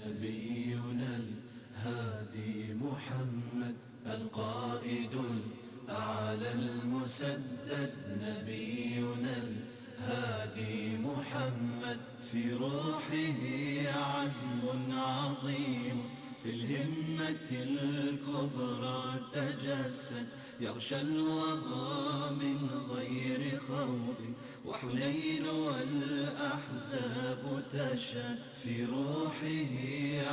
نبينا الهادي محمد القائد الأعلى المسدد نبينا الهادي محمد في روحه عزم عظيم في الهمة الكبرى تجسد يغشى الوغى من غير خوف وحنين والأحزاب تشهد في روحه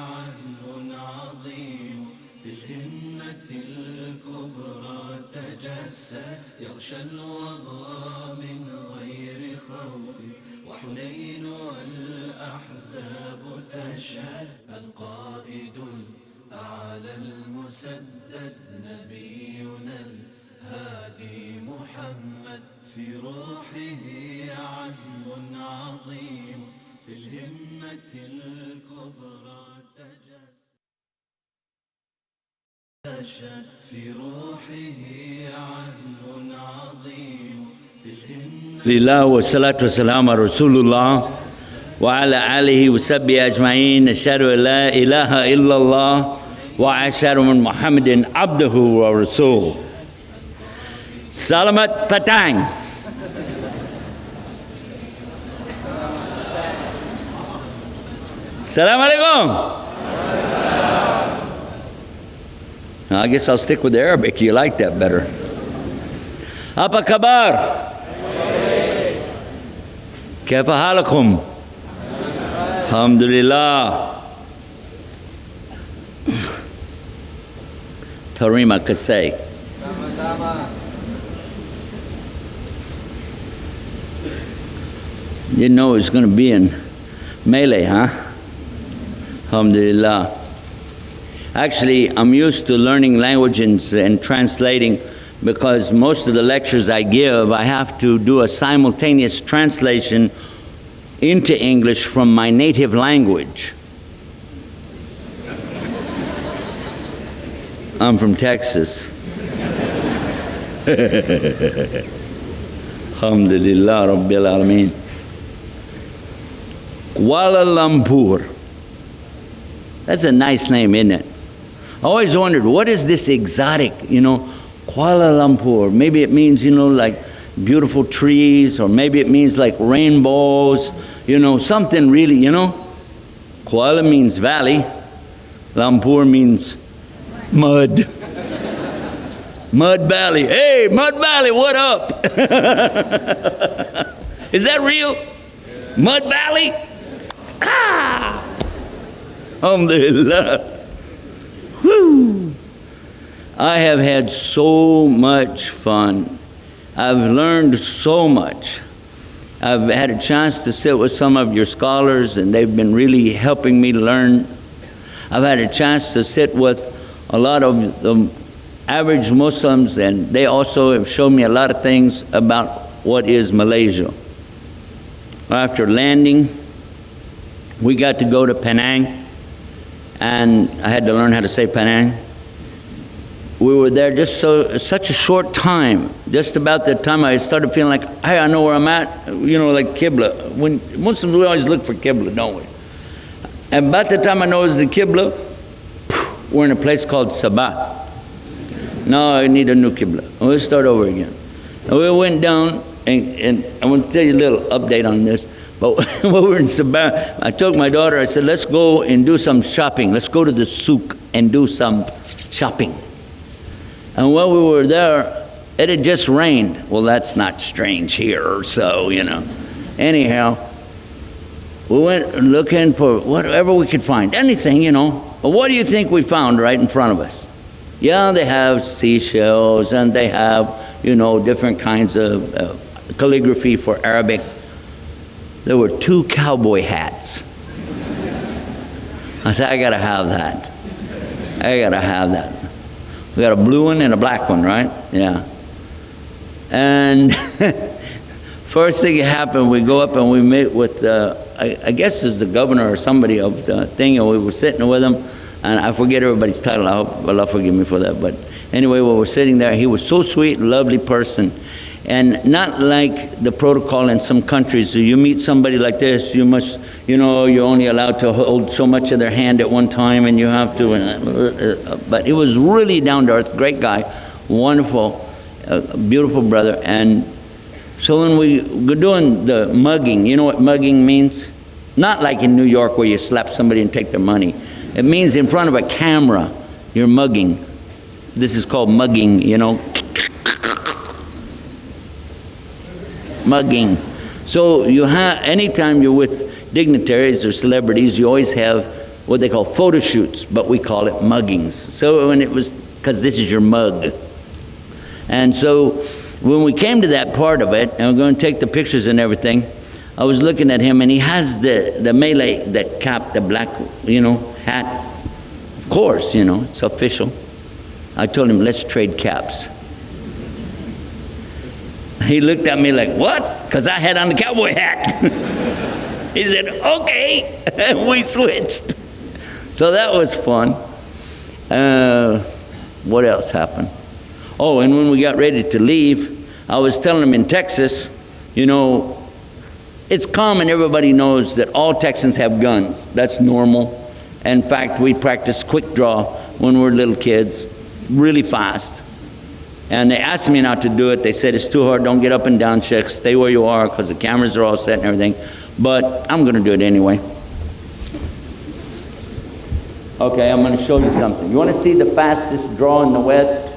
عزم عظيم في الهمة الكبرى تجسد يغشى الوغى من غير خوف وحنين والأحزاب تشهد القائد الأعلى المسدد نبينا الهادي محمد في روحه عزم عظيم في الهمة الكبرى تجسد في روحه عزم عظيم في الهمة لله والصلاة والسلام على رسول الله وعلى آله وصحبه أجمعين أشهد أن لا إله إلا الله وأشهد أن محمدا عبده ورسوله. Selamat petang. Assalamualaikum. I guess I'll stick with the Arabic. You like that better. Apa kabar? Kaifa halakum? Alhamdulillah. Tarima kasay. Didn't know it was going to be in Malay, huh? Alhamdulillah. Actually, I'm used to learning languages and translating because most of the lectures I give, I have to do a simultaneous translation into English from my native language. I'm from Texas. Alhamdulillah Rabbil Alameen. Kuala Lumpur. That's a nice name, isn't it? I always wondered, what is this exotic, Kuala Lumpur? Maybe it means, like beautiful trees, or maybe it means like rainbows, something really, Kuala means valley, Lumpur means mud. Mud Valley. Hey, Mud Valley, what up? Is that real? Mud Valley? Ah! Alhamdulillah. Whew. I have had so much fun. I've learned so much. I've had a chance to sit with some of your scholars, and they've been really helping me learn. I've had a chance to sit with a lot of the average Muslims, and they also have shown me a lot of things about what is Malaysia. After landing, we got to go to Penang, and I had to learn how to say Penang. We were there just such a short time. Just about the time I started feeling like, hey, I know where I'm at, like Qibla. When Muslims, we always look for Qibla, don't we? And about the time I know it's the Qibla, we're in a place called Sabah. Now I need a new Qibla. We'll start over again. And we went down, and I want to tell you a little update on this. But when we were in Sabah, I took my daughter, I said, let's go and do some shopping. Let's go to the souk and do some shopping. And while we were there, it had just rained. Well, that's not strange here, so, Anyhow, we went looking for whatever we could find, anything, But what do you think we found right in front of us? Yeah, they have seashells, and they have, different kinds of calligraphy for Arabic. There were 2 cowboy hats. I said, I gotta have that. We got a blue one and a black one, right? Yeah. And first thing that happened, we go up and we meet with, I guess it's the governor or somebody of the thing, and we were sitting with him. And I forget everybody's title. I hope Allah forgive me for that. But anyway, while we're sitting there, he was so sweet, lovely person. And not like the protocol in some countries. So you meet somebody like this, you must, you know, you're only allowed to hold so much of their hand at one time, and you have to, but it was really down to earth, great guy, wonderful, beautiful brother. And so when we were doing the mugging, you know what mugging means? Not like in New York where you slap somebody and take their money. It means in front of a camera, you're mugging. This is called mugging, you know. Mugging. So you have, anytime you're with dignitaries or celebrities, you always have what they call photo shoots, but we call it muggings. So when it was, because this is your mug. And so when we came to that part of it, and we're going to take the pictures and everything, I was looking at him, and he has the Malay, that cap, the black, you know, hat. Of course, you know, it's official. I told him, let's trade caps. He looked at me like, what? Because I had on the cowboy hat. He said, okay. And we switched. So that was fun. What else happened? Oh, and when we got ready to leave, I was telling him in Texas, you know, it's common, everybody knows that all Texans have guns. That's normal. In fact, we practice quick draw when we're little kids, really fast. And they asked me not to do it. They said, it's too hard, don't get up and down checks, stay where you are, because the cameras are all set and everything. But I'm going to do it anyway. Okay, I'm going to show you something. You want to see the fastest draw in the West?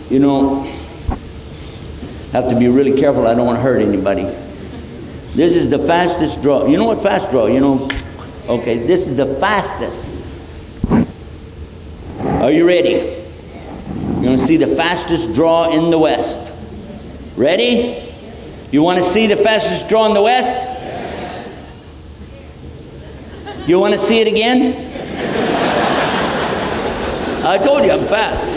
You know, have to be really careful. I don't want to hurt anybody. This is the fastest draw. You know what fast draw? You know, okay, this is the fastest. Are you ready? You're going to see the fastest draw in the West. Ready? You want to see the fastest draw in the West? Yes. You want to see it again? I told you I'm fast.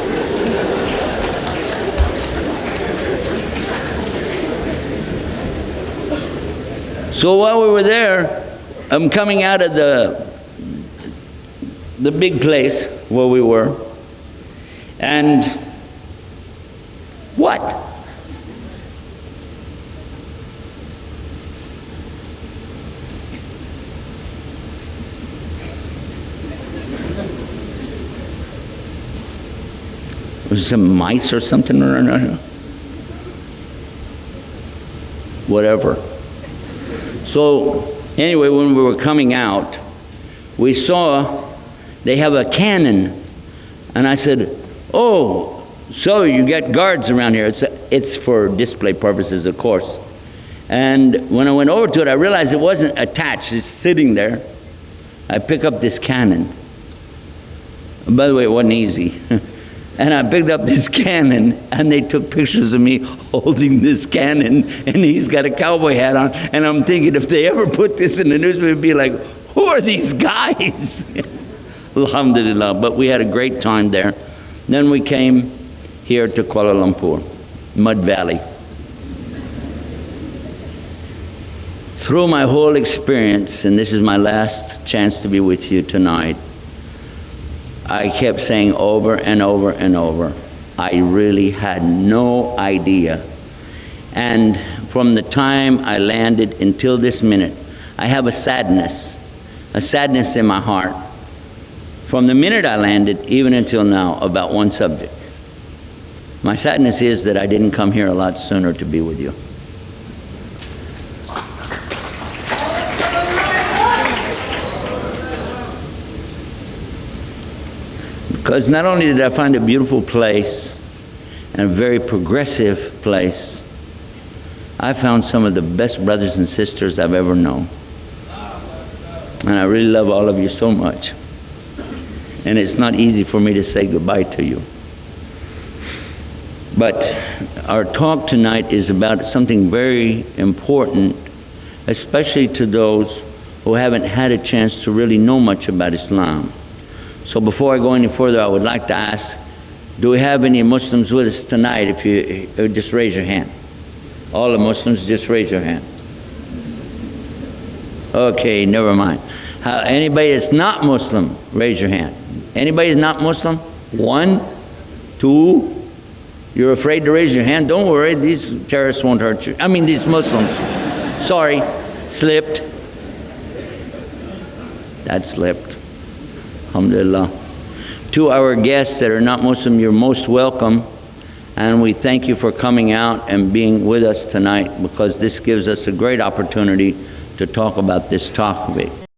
So while we were there, I'm coming out of the big place where we were, and what? Was some mice or something or another? Whatever. So anyway, when we were coming out, we saw they have a cannon. And I said, oh, so you got guards around here. It's for display purposes, of course. And when I went over to it, I realized it wasn't attached. It's sitting there. I pick up this cannon. And by the way, it wasn't easy. And I picked up this cannon, and they took pictures of me holding this cannon, and he's got a cowboy hat on. And I'm thinking, if they ever put this in the newspaper, it'd be like, who are these guys? Alhamdulillah. But we had a great time there. Then we came here to Kuala Lumpur, Mud Valley. Through my whole experience, and this is my last chance to be with you tonight, I kept saying over and over and over, I really had no idea. And from the time I landed until this minute, I have a sadness in my heart. From the minute I landed, even until now, about one subject. My sadness is that I didn't come here a lot sooner to be with you. Because not only did I find a beautiful place and a very progressive place, I found some of the best brothers and sisters I've ever known. And I really love all of you so much. And it's not easy for me to say goodbye to you. But our talk tonight is about something very important, especially to those who haven't had a chance to really know much about Islam. So before I go any further, I would like to ask, do we have any Muslims with us tonight? If you just raise your hand. All the Muslims, just raise your hand. Okay, never mind. Anybody that's not Muslim, raise your hand. Anybody that's not Muslim? 1, 2, Two, you're afraid to raise your hand. Don't worry, these terrorists won't hurt you. I mean, these Muslims. Sorry, slipped. That slipped. Alhamdulillah. To our guests that are not Muslim, you're most welcome. And we thank you for coming out and being with us tonight, because this gives us a great opportunity to talk about this topic.